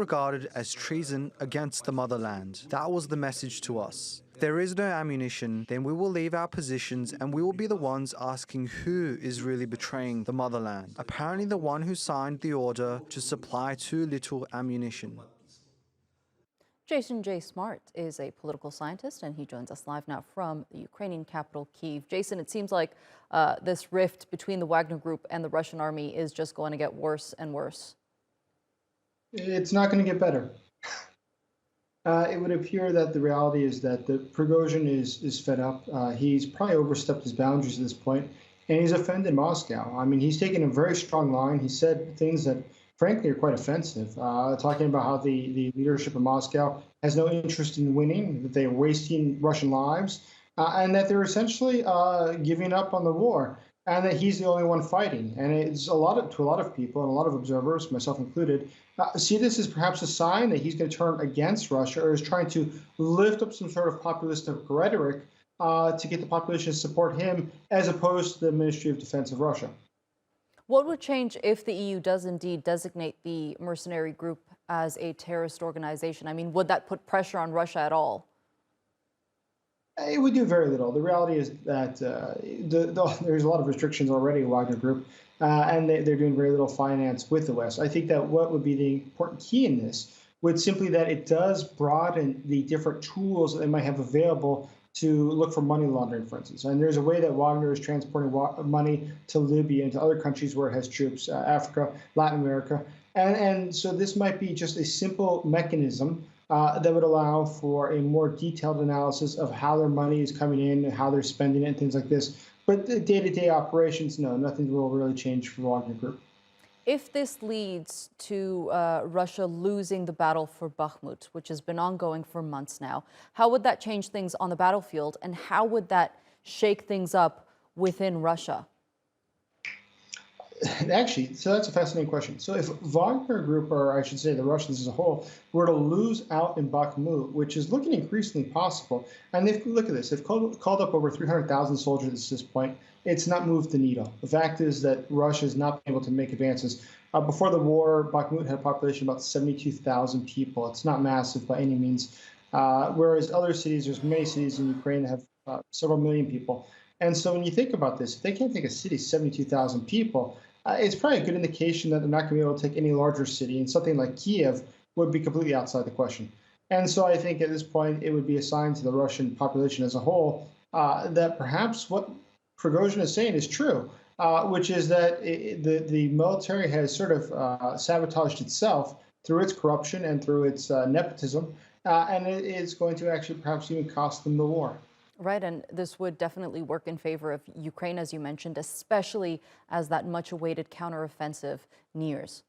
regarded as treason against the motherland. That was the message to us. If there is no ammunition, then we will leave our positions and we will be the ones asking who is really betraying the motherland. Apparently the one who signed the order to supply too little ammunition. Jason J. Smart is a political scientist, and he joins us live now from the Ukrainian capital, Kyiv. Jason, it seems like this rift between the Wagner Group and the Russian army is just going to get worse and worse. It's not going to get better. It would appear that the reality is that the Prigozhin is fed up. He's probably overstepped his boundaries at this point, and he's offended Moscow. I mean, he's taken a very strong line. He said things that frankly are quite offensive, talking about how the leadership of Moscow has no interest in winning, that they're wasting Russian lives, and that they're essentially giving up on the war, and that he's the only one fighting. And it's to a lot of people and a lot of observers, myself included, see this as perhaps a sign that he's going to turn against Russia, or is trying to lift up some sort of populistic rhetoric to get the population to support him, as opposed to the Ministry of Defense of Russia. What would change if the EU does indeed designate the mercenary group as a terrorist organization? I mean, would that put pressure on Russia at all? It would do very little. The reality is that there's a lot of restrictions already in Wagner Group, and they're doing very little finance with the West. I think that what would be the important key in this would simply that it does broaden the different tools that they might have available to look for money laundering, for instance. And there's a way that Wagner is transporting money to Libya and to other countries where it has troops, Africa, Latin America. And so this might be just a simple mechanism that would allow for a more detailed analysis of how their money is coming in and how they're spending it and things like this. But the day-to-day operations, no, nothing will really change for the Wagner Group. If this leads to Russia losing the battle for Bakhmut, which has been ongoing for months now, how would that change things on the battlefield, and how would that shake things up within Russia? Actually, so that's a fascinating question. So if Wagner Group, or I should say the Russians as a whole, were to lose out in Bakhmut, which is looking increasingly possible, and look at this, they've called up over 300,000 soldiers at this point. It's not moved the needle. The fact is that Russia has not been able to make advances. Before the war, Bakhmut had a population of about 72,000 people. It's not massive by any means. Whereas other cities, there's many cities in Ukraine that have several million people. And so when you think about this, if they can't take a city 72,000 people, it's probably a good indication that they're not going to be able to take any larger city, and something like Kiev would be completely outside the question. And so I think at this point it would be a sign to the Russian population as a whole that perhaps what Prigozhin is saying is true, which is that the military has sort of sabotaged itself through its corruption and through its nepotism, and it is going to actually perhaps even cost them the war. Right, and this would definitely work in favor of Ukraine, as you mentioned, especially as that much-awaited counteroffensive nears.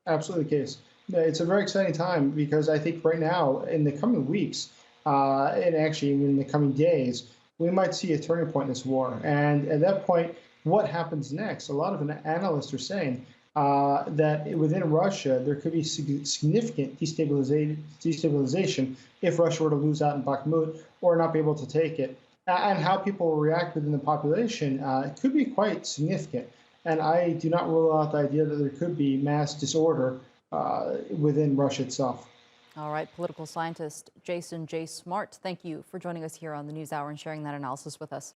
Absolutely the case. It's a very exciting time because I think right now, in the coming weeks, and actually in the coming days, we might see a turning point in this war. And at that point, what happens next? A lot of analysts are saying that within Russia, there could be significant destabilization if Russia were to lose out in Bakhmut or not be able to take it. And how people will react within the population could be quite significant. And I do not rule out the idea that there could be mass disorder within Russia itself. All right, political scientist Jason J. Smart, thank you for joining us here on the NewsHour and sharing that analysis with us.